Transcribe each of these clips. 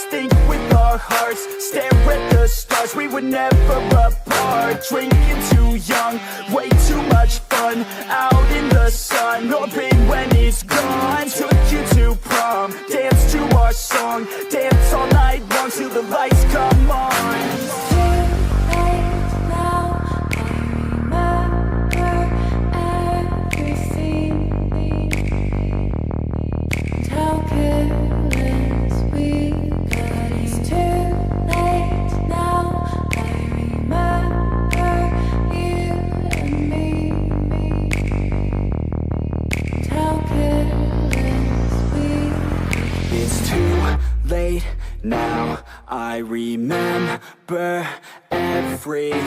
parts, think with our hearts, stare at the stars, we were never apart. Drinking too young, way too much fun, out in the sun, hoping when he's gone. Took you to prom, dance to our song, dance all night long till the lights come on. Now I remember everything,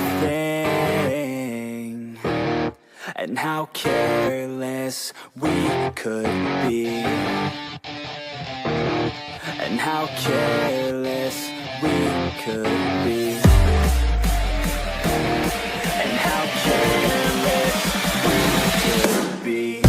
and how careless we could be, and how careless we could be, and how careless we could be.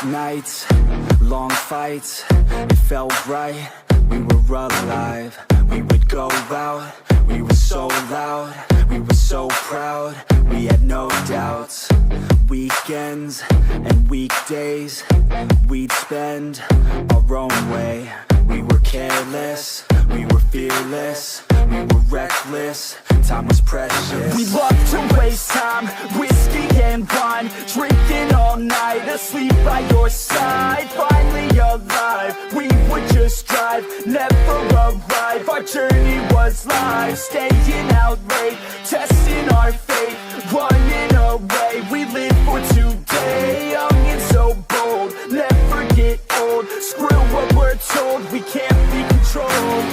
Nights, long fights, it felt right, we were alive. We would go out, we were so loud, we were so proud, we had no doubts. Weekends and weekdays, we'd spend our own way. We were careless, we were fearless, we were reckless, time was precious. We loved to waste time, whiskey and wine, drinking all night, asleep by your side. Finally alive, we would just drive, never arrive. Our journey was live, staying out late, testing our fate, running away. We live for today, young and so bold, never get old. Screw what we're told, we can't be controlled.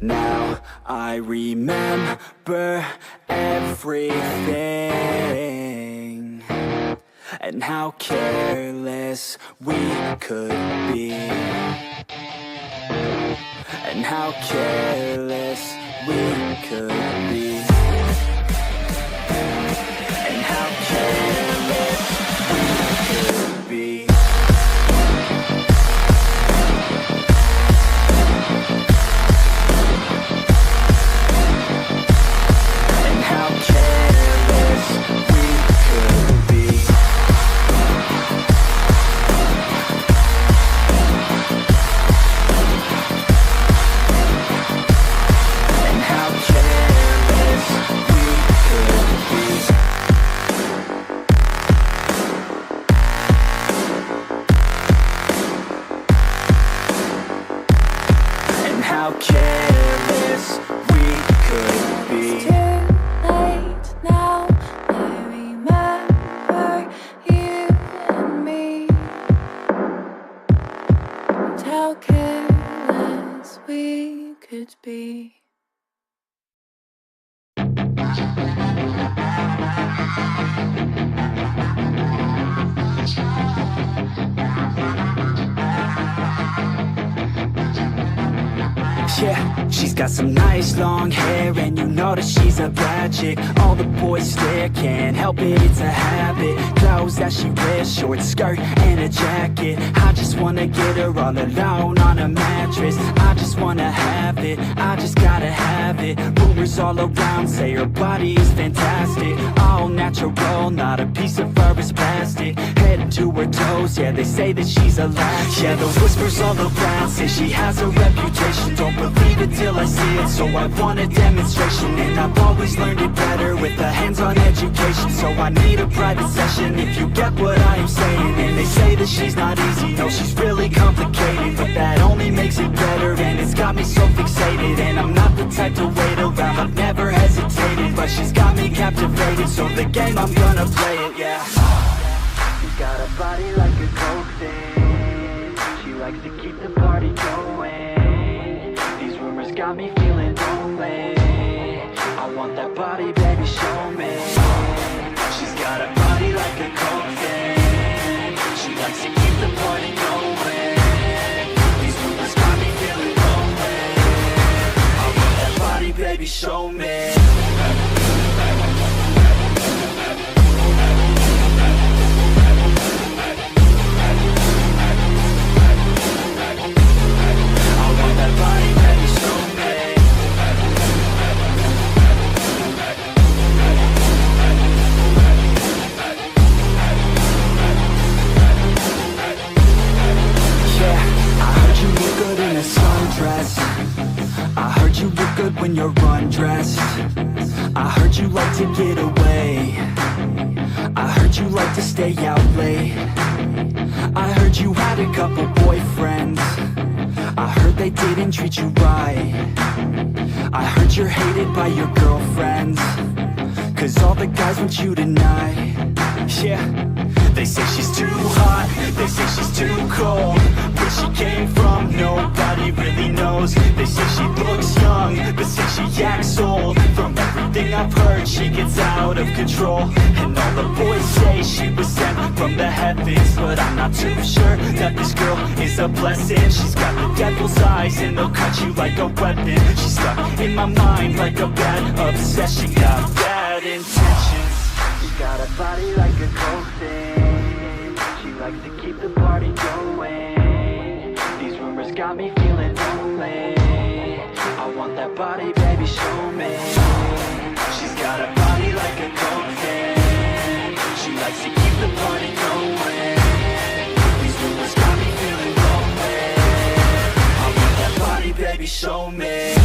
Now I remember everything, and how careless we could be, and how careless we could be, and how careless we could be. How careless we could be. It's too late now, I remember you and me, and how careless we could be. Yeah, she's got some nice long hair, and you know that she's a bad chick. All the boys stare, can't help it, it's a habit. Clothes that she wears, short skirt and a jacket. I just wanna get her all alone on a mattress. I just wanna have it, I just gotta have it. Rumors all around say her body is fantastic, all natural, not a piece of fur as plastic, head to her toes. Yeah, they say that she's a latch. Yeah, the whispers all around say she has a reputation. Don't believe it till I see it, so I want a demonstration. And I've always learned it better with a hands-on education. So I need a private session if you get what I am saying. And they say that she's not easy, no, she's really complicated, but that only makes it better. And it's got me so fixated, and I'm not the type to wait around. I've never hesitated, but she's got me captivated. So the game, I'm gonna play it, yeah. She's got a body like a coke thing. She likes to keep the party going. These rumors got me feeling lonely. I want that body, baby, show me. She's got a body like a coke thing. She likes to keep the party going. These rumors got me feeling lonely. I want that body, baby, show me. I heard you look good when you're undressed. I heard you like to get away. I heard you like to stay out late. I heard you had a couple boyfriends. I heard they didn't treat you right. I heard you're hated by your girlfriends, 'cause all the guys want you tonight. Yeah, they say she's too hot, they say she's too cold. Where she came from, nobody really knows. They say she looks young, but say she acts old. From everything I've heard, she gets out of control. And all the boys say she was sent from the heavens, but I'm not too sure that this girl is a blessing. She's got the devil's eyes and they'll cut you like a weapon. She's stuck in my mind like a bad obsession. Got bad intentions. She's got a body like a coke thing. She likes to keep the party going. These rumors got me feeling lonely. I want that body, baby, show me. She's got a body like a coke thing. She likes to keep the party going. These rumors got me feeling lonely. I want that body, baby, show me.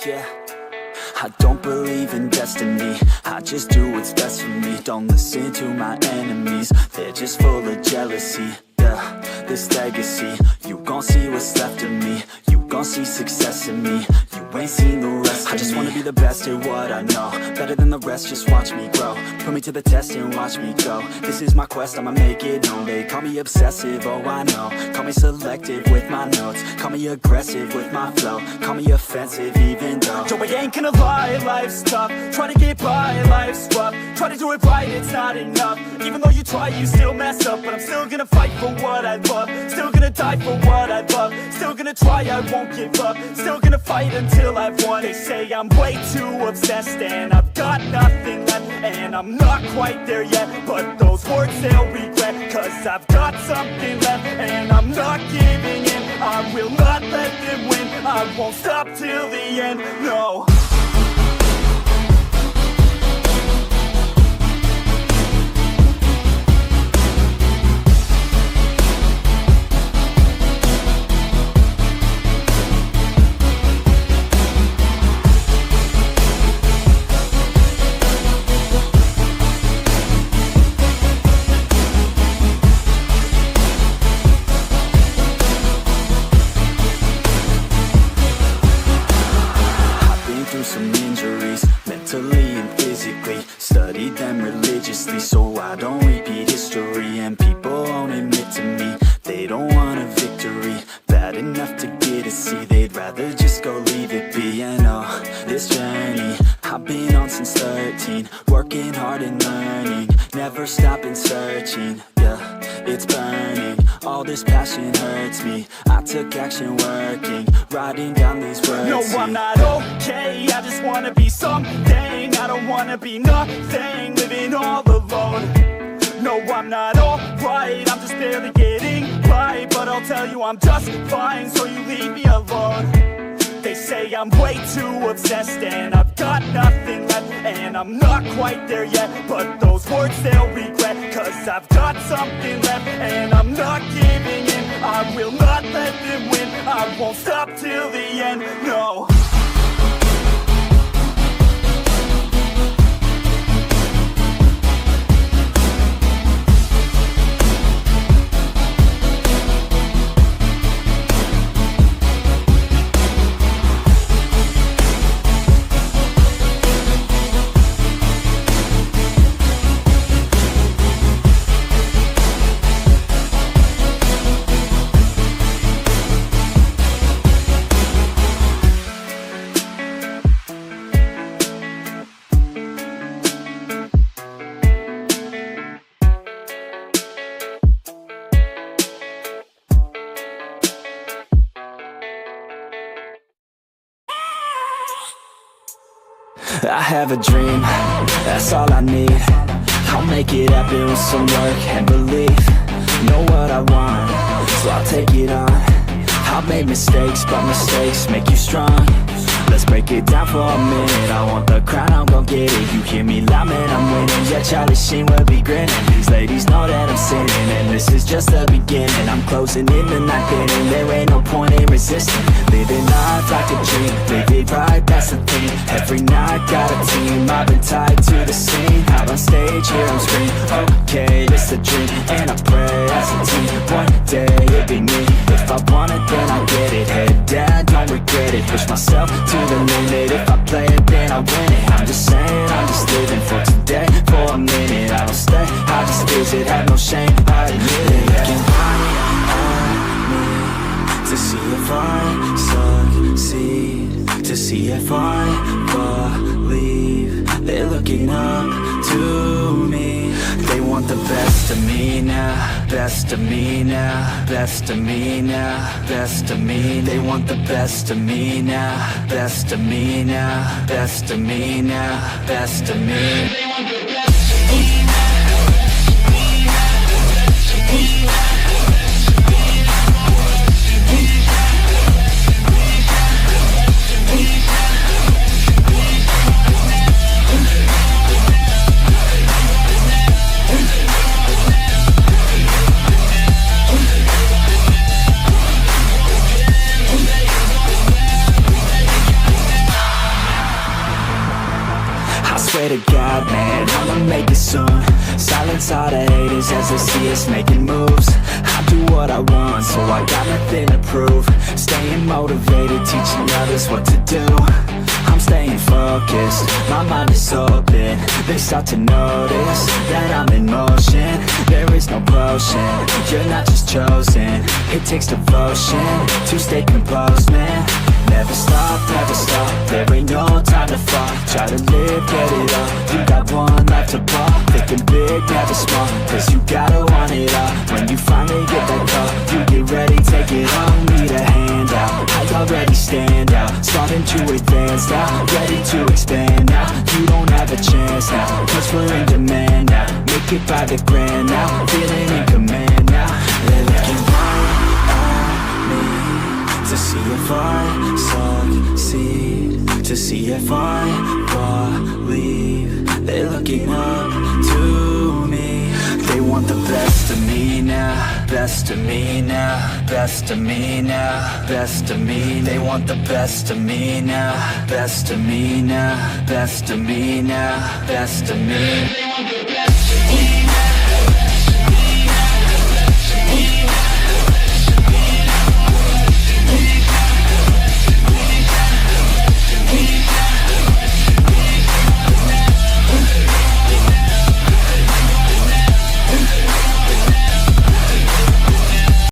Yeah, I don't believe in destiny. I just do what's best for me. Don't listen to my enemies, they're just full of jealousy. Yeah, this legacy, you gon' see what's left of me. You gon' see success in me. You ain't seen the rest of me. I just wanna be the best at what I know. Better than the rest, just watch me grow. Put me to the test and watch me go. This is my quest, I'ma make it known. They call me obsessive, oh I know. Call me selective with my notes. Call me aggressive with my flow. Call me offensive even though Joe, I ain't gonna lie, life's tough. Try to get by, life's rough. Try to do it right, it's not enough. Even though you try, you still mess up. But I'm still gonna fight for what I love. Still gonna die for what I love. Still gonna try, I won't give up. Still gonna fight until I've won. They say I'm way too obsessed and I've got nothing left. And I'm not quite there yet, but those words they'll regret. 'Cause I've got something left and I'm not giving in. I will not let them win. I won't stop till the end, no. never stopping searching, yeah, it's burning. All this passion hurts me. I took action working, writing down these words. No, I'm not okay, I just wanna be something. I don't wanna be nothing, living all alone. No, I'm not alright, I'm just barely getting by. But I'll tell you I'm just fine, so you leave me alone. They say I'm way too obsessed and I've got nothing left, and I'm not quite there yet, but those words they'll regret. Cause I've got something left and I'm not giving in. I will not let them win, I won't stop till the end, no. I have a dream, that's all I need. I'll make it happen with some work and belief. Know what I want, so I'll take it on. I've made mistakes, but mistakes make you strong. Let's break it down for a minute. I want the crown, I'm gon' get it. You hear me loud, man, I'm winning. Yeah, Charlie Sheen will be grinning. These ladies know that I'm sinning, and this is just the beginning. I'm closing in the ninth inning, there ain't no point in resisting. Living life like a dream, live it right, that's the thing. Every night, got a team, I've been tied to the scene. Out on stage, here I'm screaming, okay, this a dream. And I pray as a team, one day it'll be me. If I want it, then I get it. Head down, don't regret it. Push myself to the limit. If I play it, then I win it. I'm just saying, I'm just living for today, for a minute. I don't stay, I just visit, have no shame, I admit it. Looking right at me to see if I succeed, to see if I believe. They're looking up to me. They want the best of me now, best of me now, best of me now, best of me. They want the best of me now, best of me now, best of me now, best of me. They want the best of me now. Swear to God, man, I'ma make it soon. Silence all the haters as they see us making moves. I do what I want, so I got nothing to prove. Staying motivated, teaching others what to do. I'm staying focused, my mind is open. They start to notice that I'm in motion. There is no potion, you're not just chosen. It takes devotion to stay composed, man. Never stop, there ain't no time to fall. Try to live, get it all, you got one life to ball. Thinking big, never small, cause you gotta want it all. When you finally get that call, you get ready, take it all. Need a hand out, I already stand out. Starting to advance now, ready to expand now. You don't have a chance now, cause we're in demand now. Make it by the grand now, feeling in command now. They're looking right at me to see if I succeed, to see if I believe. They're looking up to me. They want the best of me now, best of me now, best of me now, best of me. They want the best of me now, best of me now, best of me now, best of me. They want the